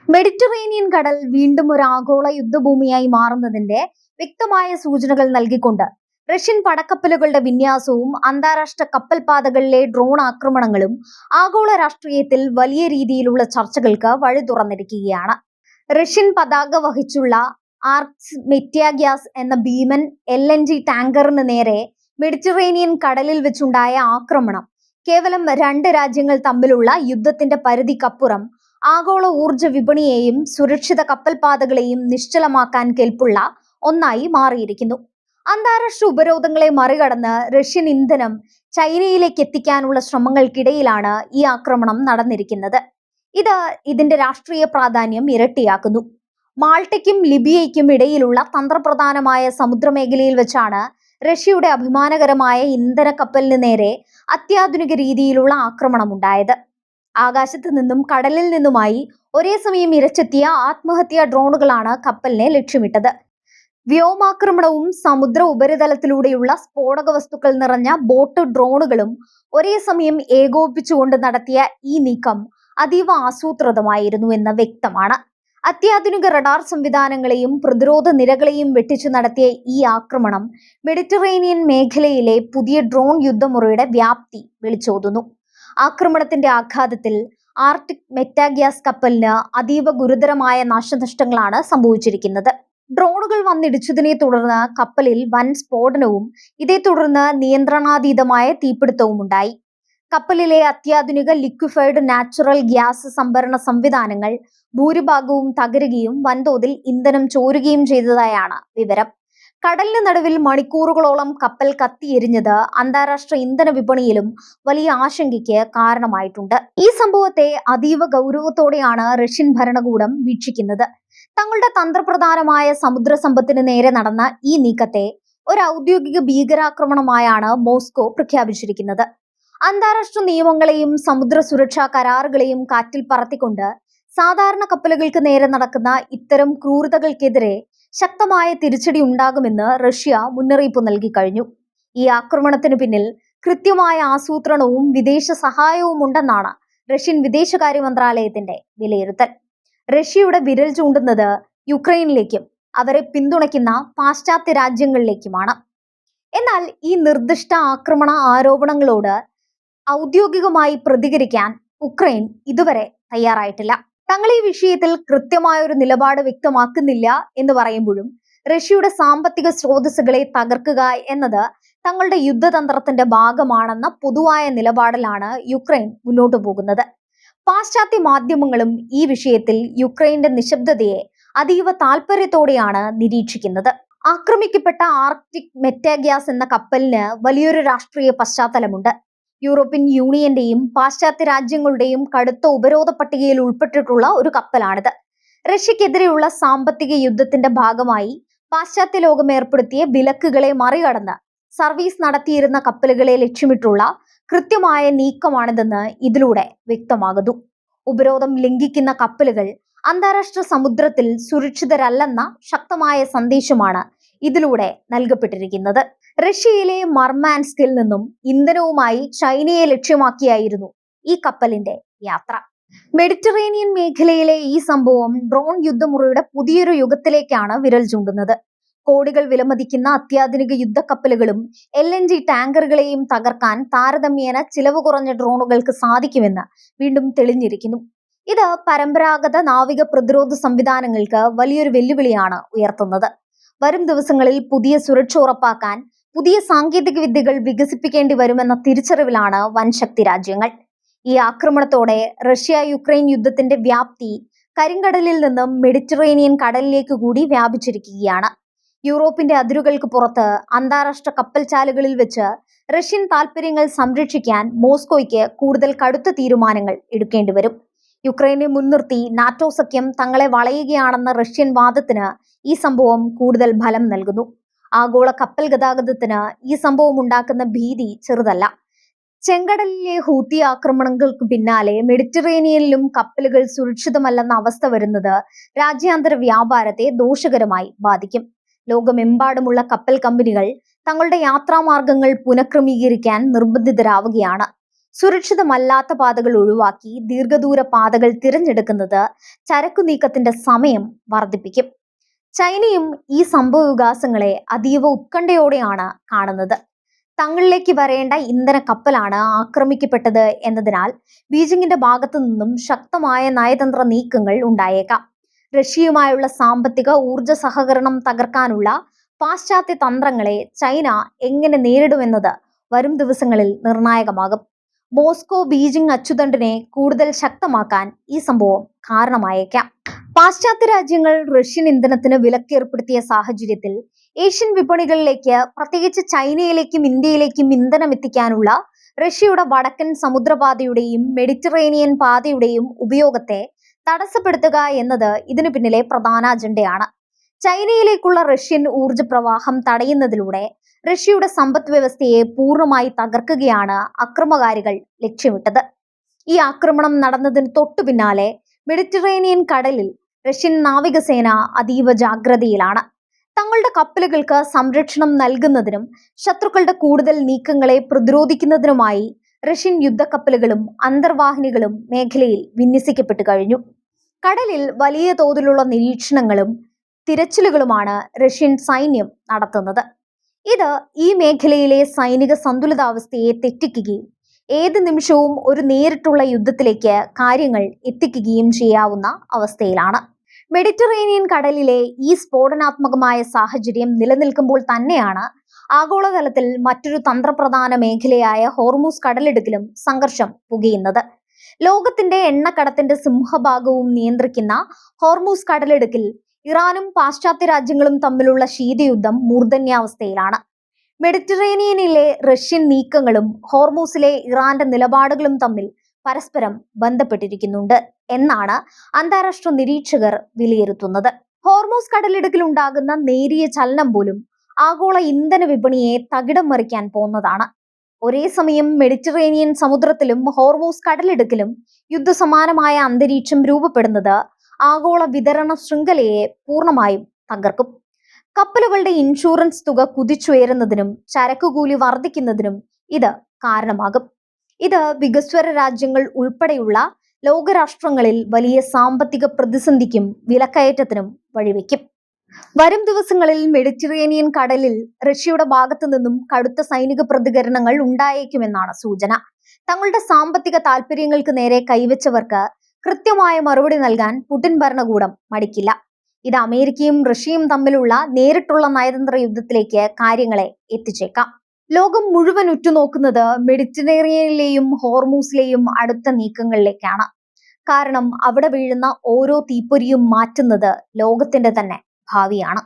Mediterranean കടൽ വീണ്ടും ഒരു ആഗോള യുദ്ധഭൂമിയായി മാറുന്നതിന്റെ വ്യക്തമായ സൂചനകൾ നൽകിക്കൊണ്ട് റഷ്യൻ പടക്കപ്പലുകളുടെ വിന്യാസവും അന്താരാഷ്ട്ര കപ്പൽപാതകളിലെ ഡ്രോൺ ആക്രമണങ്ങളും ആഗോള രാഷ്ട്രീയത്തിൽ വലിയ രീതിയിലുള്ള ചർച്ചകൾക്ക് വഴി തുറന്നിരിക്കുകയാണ്. റഷ്യൻ പതാക വഹിച്ചുള്ള ആർക്സ് മെറ്റാഗ്യാസ് എന്ന ഭീമൻ LNG ടാങ്കറിന് നേരെ മെഡിറ്ററേനിയൻ കടലിൽ വെച്ചുണ്ടായ ആക്രമണം കേവലം രണ്ട് രാജ്യങ്ങൾ തമ്മിലുള്ള യുദ്ധത്തിന്റെ പരിധിക്കപ്പുറം ആഗോള ഊർജ വിപണിയെയും സുരക്ഷിത കപ്പൽപാതകളെയും നിശ്ചലമാക്കാൻ കെൽപ്പുള്ള ഒന്നായി മാറിയിരിക്കുന്നു. അന്താരാഷ്ട്ര ഉപരോധങ്ങളെ മറികടന്ന് റഷ്യൻ ഇന്ധനം ചൈനയിലേക്ക് എത്തിക്കാനുള്ള ശ്രമങ്ങൾക്കിടയിലാണ് ഈ ആക്രമണം നടന്നിരിക്കുന്നത്. ഇത് ഇതിന്റെ രാഷ്ട്രീയ പ്രാധാന്യം ഇരട്ടിയാക്കുന്നു. മാൾട്ടയ്ക്കും ലിബിയയ്ക്കും ഇടയിലുള്ള തന്ത്രപ്രധാനമായ സമുദ്രമേഖലയിൽ വെച്ചാണ് റഷ്യയുടെ അഭിമാനകരമായ ഇന്ധന കപ്പലിന് നേരെ അത്യാധുനിക രീതിയിലുള്ള ആക്രമണമുണ്ടായത്. ആകാശത്ത് നിന്നും കടലിൽ നിന്നുമായി ഒരേ സമയം ഇരച്ചെത്തിയ ആത്മഹത്യാ ഡ്രോണുകളാണ് കപ്പലിനെ ലക്ഷ്യമിട്ടത്. വ്യോമാക്രമണവും സമുദ്ര ഉപരിതലത്തിലൂടെയുള്ള സ്ഫോടക വസ്തുക്കൾ നിറഞ്ഞ ബോട്ട് ഡ്രോണുകളും ഒരേ സമയം ഏകോപിപ്പിച്ചുകൊണ്ട് നടത്തിയ ഈ നീക്കം അതീവ ആസൂത്രിതമായിരുന്നു എന്ന് വ്യക്തമാണ്. അത്യാധുനിക റഡാർ സംവിധാനങ്ങളെയും പ്രതിരോധ നിരകളെയും വെട്ടിച്ചു നടത്തിയ ഈ ആക്രമണം മെഡിറ്ററേനിയൻ മേഖലയിലെ പുതിയ ഡ്രോൺ യുദ്ധമുറയുടെ വ്യാപ്തി വിളിച്ചോതുന്നു. ആക്രമണത്തിന്റെ ആഘാതത്തിൽ ആർട്ടിക് മെറ്റാഗ്യാസ് കപ്പലിന് അതീവ ഗുരുതരമായ നാശനഷ്ടങ്ങളാണ് സംഭവിച്ചിരിക്കുന്നത്. ഡ്രോണുകൾ വന്നിടിച്ചതിനെ തുടർന്ന് കപ്പലിൽ വൻ സ്ഫോടനവും ഇതേ തുടർന്ന് നിയന്ത്രണാതീതമായ തീപിടുത്തവും ഉണ്ടായി. കപ്പലിലെ അത്യാധുനിക ലിക്വിഫൈഡ് നാച്ചുറൽ ഗ്യാസ് സംഭരണ സംവിധാനങ്ങൾ ഭൂരിഭാഗവും തകരുകയും വൻതോതിൽ ഇന്ധനം ചോരുകയും ചെയ്തതായാണ് വിവരം. കടലിന് നടുവിൽ മണിക്കൂറുകളോളം കപ്പൽ കത്തിയെരിഞ്ഞത് അന്താരാഷ്ട്ര ഇന്ധന വിപണിയിലും വലിയ ആശങ്കയ്ക്ക് കാരണമായിട്ടുണ്ട്. ഈ സംഭവത്തെ അതീവ ഗൗരവത്തോടെയാണ് റഷ്യൻ ഭരണകൂടം വീക്ഷിക്കുന്നത്. തങ്ങളുടെ തന്ത്രപ്രധാനമായ സമുദ്ര സമ്പത്തിന് നേരെ നടന്ന ഈ നീക്കത്തെ ഒരു ഔദ്യോഗിക ഭീകരാക്രമണമായാണ് മോസ്കോ പ്രഖ്യാപിച്ചിരിക്കുന്നത്. അന്താരാഷ്ട്ര നിയമങ്ങളെയും സമുദ്ര സുരക്ഷാ കരാറുകളെയും കാറ്റിൽ പറത്തിക്കൊണ്ട് സാധാരണ കപ്പലുകൾക്ക് നേരെ നടക്കുന്ന ഇത്തരം ക്രൂരതകൾക്കെതിരെ ശക്തമായ തിരിച്ചടി ഉണ്ടാകുമെന്ന് റഷ്യ മുന്നറിയിപ്പ് നൽകി കഴിഞ്ഞു. ഈ ആക്രമണത്തിന് പിന്നിൽ കൃത്യമായ ആസൂത്രണവും വിദേശ സഹായവും ഉണ്ടെന്നാണ് റഷ്യൻ വിദേശകാര്യ മന്ത്രാലയത്തിന്റെ വിലയിരുത്തൽ. റഷ്യയുടെ വിരൽ ചൂണ്ടുന്നത് യുക്രൈനിലേക്കും അവരെ പിന്തുണയ്ക്കുന്ന പാശ്ചാത്യ രാജ്യങ്ങളിലേക്കുമാണ്. എന്നാൽ ഈ നിർദ്ദിഷ്ട ആക്രമണ ആരോപണങ്ങളോട് ഔദ്യോഗികമായി പ്രതികരിക്കാൻ ഉക്രൈൻ ഇതുവരെ തയ്യാറായിട്ടില്ല. തങ്ങൾ ഈ വിഷയത്തിൽ കൃത്യമായ ഒരു നിലപാട് വ്യക്തമാക്കുന്നില്ല എന്ന് പറയുമ്പോഴും റഷ്യയുടെ സാമ്പത്തിക സ്രോതസ്സുകളെ തകർക്കുക എന്നത് തങ്ങളുടെ യുദ്ധതന്ത്രത്തിന്റെ ഭാഗമാണെന്ന പൊതുവായ നിലപാടിലാണ് യുക്രൈൻ മുന്നോട്ടു പോകുന്നത്. പാശ്ചാത്യ മാധ്യമങ്ങളും ഈ വിഷയത്തിൽ യുക്രൈന്റെ നിശബ്ദതയെ അതീവ താല്പര്യത്തോടെയാണ് നിരീക്ഷിക്കുന്നത്. ആക്രമിക്കപ്പെട്ട ആർക്ടിക് മെറ്റാഗ്യാസ് എന്ന കപ്പലിന് വലിയൊരു രാഷ്ട്രീയ പശ്ചാത്തലമുണ്ട്. യൂറോപ്യൻ യൂണിയന്റെയും പാശ്ചാത്യ രാജ്യങ്ങളുടെയും കടുത്ത ഉപരോധ പട്ടികയിൽ ഉൾപ്പെട്ടിട്ടുള്ള ഒരു കപ്പലാണിത്. റഷ്യക്കെതിരെയുള്ള സാമ്പത്തിക യുദ്ധത്തിന്റെ ഭാഗമായി പാശ്ചാത്യ ലോകം ഏർപ്പെടുത്തിയ വിലക്കുകളെ മറികടന്ന് സർവീസ് നടത്തിയിരുന്ന കപ്പലുകളെ ലക്ഷ്യമിട്ടുള്ള കൃത്യമായ നീക്കമാണിതെന്ന് ഇതിലൂടെ വ്യക്തമാകുന്നു. ഉപരോധം ലംഘിക്കുന്ന കപ്പലുകൾ അന്താരാഷ്ട്ര സമുദ്രത്തിൽ സുരക്ഷിതരല്ലെന്ന ശക്തമായ സന്ദേശമാണ് ഇതിലൂടെ നൽകപ്പെട്ടിരിക്കുന്നത്. റഷ്യയിലെ മർമാൻസ്കിൽ നിന്നും ഇന്ധനവുമായി ചൈനയെ ലക്ഷ്യമാക്കിയായിരുന്നു ഈ കപ്പലിന്റെ യാത്ര. മെഡിറ്ററേനിയൻ മേഖലയിലെ ഈ സംഭവം ഡ്രോൺ യുദ്ധമുറയുടെ പുതിയൊരു യുഗത്തിലേക്കാണ് വിരൽ ചൂണ്ടുന്നത്. കോടികൾ വിലമതിക്കുന്ന അത്യാധുനിക യുദ്ധക്കപ്പലുകളും LNG ടാങ്കറുകളെയും തകർക്കാൻ താരതമ്യേന ചിലവ് കുറഞ്ഞ ഡ്രോണുകൾക്ക് സാധിക്കുമെന്ന് വീണ്ടും തെളിഞ്ഞിരിക്കുന്നു. ഇത് പരമ്പരാഗത നാവിക പ്രതിരോധ സംവിധാനങ്ങൾക്ക് വലിയൊരു വെല്ലുവിളിയാണ് ഉയർത്തുന്നത്. വരും ദിവസങ്ങളിൽ പുതിയ സുരക്ഷ ഉറപ്പാക്കാൻ പുതിയ സാങ്കേതിക വിദ്യകൾ വികസിപ്പിക്കേണ്ടി വരുമെന്ന തിരിച്ചറിവിലാണ് വൻശക്തി രാജ്യങ്ങൾ. ഈ ആക്രമണത്തോടെ റഷ്യ യുക്രൈൻ യുദ്ധത്തിന്റെ വ്യാപ്തി കരിങ്കടലിൽ നിന്നും മെഡിറ്ററേനിയൻ കടലിലേക്ക് കൂടി വ്യാപിച്ചിരിക്കുകയാണ്. യൂറോപ്പിന്റെ അതിരുകൾക്ക് പുറത്ത് അന്താരാഷ്ട്ര കപ്പൽചാലുകളിൽ വെച്ച് റഷ്യൻ താൽപര്യങ്ങൾ സംരക്ഷിക്കാൻ മോസ്കോയ്ക്ക് കൂടുതൽ കടുത്ത തീരുമാനങ്ങൾ എടുക്കേണ്ടി വരും. യുക്രൈനെ മുൻനിർത്തി നാറ്റോ സഖ്യം തങ്ങളെ വളയുകയാണെന്ന റഷ്യൻ വാദത്തിന് ഈ സംഭവം കൂടുതൽ ബലം നൽകുന്നു. ആഗോള കപ്പൽ ഗതാഗതത്തിന് ഈ സംഭവം ഉണ്ടാക്കുന്ന ഭീതി ചെറുതല്ല. ചെങ്കടലിലെ ഹൂത്തി ആക്രമണങ്ങൾക്ക് പിന്നാലെ മെഡിറ്ററേനിയനിലും കപ്പലുകൾ സുരക്ഷിതമല്ലെന്ന അവസ്ഥ വരുന്നത് രാജ്യാന്തര വ്യാപാരത്തെ ദോഷകരമായി ബാധിക്കും. ലോകമെമ്പാടുമുള്ള കപ്പൽ കമ്പനികൾ തങ്ങളുടെ യാത്രാമാർഗങ്ങൾ പുനഃക്രമീകരിക്കാൻ നിർബന്ധിതരാവുകയാണ്. സുരക്ഷിതമല്ലാത്ത പാതകൾ ഒഴിവാക്കി ദീർഘദൂര പാതകൾ തിരഞ്ഞെടുക്കുന്നത് ചരക്കു നീക്കത്തിന്റെ സമയം വർദ്ധിപ്പിക്കും. ചൈനയും ഈ സംഭവ വികാസങ്ങളെ അതീവ ഉത്കണ്ഠയോടെയാണ് കാണുന്നത്. തങ്ങളിലേക്ക് വരേണ്ട ഇന്ധന കപ്പലാണ് ആക്രമിക്കപ്പെട്ടത് എന്നതിനാൽ ബീജിംഗിന്റെ ഭാഗത്തു നിന്നും ശക്തമായ നയതന്ത്ര നീക്കങ്ങൾ ഉണ്ടായേക്കാം. റഷ്യയുമായുള്ള സാമ്പത്തിക ഊർജ സഹകരണം തകർക്കാനുള്ള പാശ്ചാത്യ തന്ത്രങ്ങളെ ചൈന എങ്ങനെ നേരിടുമെന്നത് വരും ദിവസങ്ങളിൽ നിർണായകമാകും. മോസ്കോ ബീജിംഗ് അച്ചുതണ്ടിനെ കൂടുതൽ ശക്തമാക്കാൻ ഈ സംഭവം കാരണമായേക്കാം. പാശ്ചാത്യ രാജ്യങ്ങൾ റഷ്യൻ ഇന്ധനത്തിന് വിലക്കേർപ്പെടുത്തിയ സാഹചര്യത്തിൽ ഏഷ്യൻ വിപണികളിലേക്ക്, പ്രത്യേകിച്ച് ചൈനയിലേക്കും ഇന്ത്യയിലേക്കും ഇന്ധനം എത്തിക്കാനുള്ള റഷ്യയുടെ വടക്കൻ സമുദ്രപാതയുടെയും മെഡിറ്ററേനിയൻ പാതയുടെയും ഉപയോഗത്തെ തടസ്സപ്പെടുത്തുക എന്നത് ഇതിനു പിന്നിലെ പ്രധാന അജണ്ടയാണ്. ചൈനയിലേക്കുള്ള റഷ്യൻ ഊർജ പ്രവാഹം തടയുന്നതിലൂടെ റഷ്യയുടെ സമ്പദ് വ്യവസ്ഥയെ പൂർണ്ണമായി തകർക്കുകയാണ് അക്രമകാരികൾ ലക്ഷ്യമിട്ടത്. ഈ ആക്രമണം നടന്നതിന് തൊട്ടു പിന്നാലെ മെഡിറ്ററേനിയൻ കടലിൽ റഷ്യൻ നാവികസേന അതീവ ജാഗ്രതയിലാണ്. തങ്ങളുടെ കപ്പലുകൾക്ക് സംരക്ഷണം നൽകുന്നതിനും ശത്രുക്കളുടെ കൂടുതൽ നീക്കങ്ങളെ പ്രതിരോധിക്കുന്നതിനുമായി റഷ്യൻ യുദ്ധക്കപ്പലുകളും അന്തർവാഹിനികളും മേഖലയിൽ വിന്യസിക്കപ്പെട്ടു കഴിഞ്ഞു. കടലിൽ വലിയ തോതിലുള്ള നിരീക്ഷണങ്ങളും തിരച്ചിലുകളുമാണ് റഷ്യൻ സൈന്യം നടത്തുന്നത്. ഇത് ഈ മേഖലയിലെ സൈനിക സന്തുലിതാവസ്ഥയെ തെറ്റിക്കുകയും ഏത് നിമിഷവും ഒരു നേരിട്ടുള്ള യുദ്ധത്തിലേക്ക് കാര്യങ്ങൾ എത്തിക്കുകയും ചെയ്യാവുന്ന അവസ്ഥയിലാണ്. മെഡിറ്ററേനിയൻ കടലിലെ ഈ സ്ഫോടനാത്മകമായ സാഹചര്യം നിലനിൽക്കുമ്പോൾ തന്നെയാണ് ആഗോളതലത്തിൽ മറ്റൊരു തന്ത്രപ്രധാന മേഖലയായ ഹോർമൂസ് കടലിടുക്കിലും സംഘർഷം പുകയുന്നത്. ലോകത്തിന്റെ എണ്ണക്കടത്തിന്റെ സിംഹഭാഗവും നിയന്ത്രിക്കുന്ന ഹോർമൂസ് കടലിടുക്കിൽ ഇറാനും പാശ്ചാത്യ രാജ്യങ്ങളും തമ്മിലുള്ള ശീതയുദ്ധം മൂർധന്യാവസ്ഥയിലാണ്. മെഡിറ്ററേനിയനിലെ റഷ്യൻ നീക്കങ്ങളും ഹോർമൂസിലെ ഇറാന്റെ നിലപാടുകളും തമ്മിൽ പരസ്പരം ബന്ധപ്പെട്ടിരിക്കുന്നുണ്ട് എന്നാണ് അന്താരാഷ്ട്ര നിരീക്ഷകർ വിലയിരുത്തുന്നത്. ഹോർമൂസ് കടലിടുക്കിൽ ഉണ്ടാകുന്ന നേരിയ ചലനം പോലും ആഗോള ഇന്ധന വിപണിയെ തകിടം മറിക്കാൻ പോകുന്നതാണ്. ഒരേ സമയം മെഡിറ്ററേനിയൻ സമുദ്രത്തിലും ഹോർമൂസ് കടലിടുക്കിലും യുദ്ധസമാനമായ അന്തരീക്ഷം രൂപപ്പെടുന്നത് ആഗോള വിതരണ ശൃംഖലയെ പൂർണ്ണമായും തകർക്കും. കപ്പലുകളുടെ ഇൻഷുറൻസ് തുക കുതിച്ചുയരുന്നതിനും ചരക്കുകൂലി വർദ്ധിക്കുന്നതിനും ഇത് കാരണമാകും. ഇത് വികസ്വര രാജ്യങ്ങൾ ഉൾപ്പെടെയുള്ള ലോകരാഷ്ട്രങ്ങളിൽ വലിയ സാമ്പത്തിക പ്രതിസന്ധിക്കും വിലക്കയറ്റത്തിനും വഴിവെക്കും. വരും ദിവസങ്ങളിൽ മെഡിറ്ററേനിയൻ കടലിൽ റഷ്യയുടെ ഭാഗത്തു നിന്നും കടുത്ത സൈനിക പ്രതികരണങ്ങൾ ഉണ്ടായേക്കുമെന്നാണ് സൂചന. തങ്ങളുടെ സാമ്പത്തിക താൽപര്യങ്ങൾക്ക് നേരെ കൈവച്ചവർക്ക് കൃത്യമായ മറുപടി നൽകാൻ പുടിൻ ഭരണകൂടം മടിക്കില്ല. ഇത് അമേരിക്കയും റഷ്യയും തമ്മിലുള്ള നേരിട്ടുള്ള നയതന്ത്ര യുദ്ധത്തിലേക്ക് കാര്യങ്ങളെ എത്തിച്ചേക്കാം. ലോകം മുഴുവൻ ഉറ്റുനോക്കുന്നത് മെഡിറ്ററേനിയനിലെയും ഹോർമൂസിലെയും അടുത്ത നീക്കങ്ങളിലേക്കാണ്. കാരണം അവിടെ വീഴുന്ന ഓരോ തീപ്പൊരിയും മാറ്റുന്നത് ലോകത്തിന്റെ തന്നെ ഭാവിയാണ്.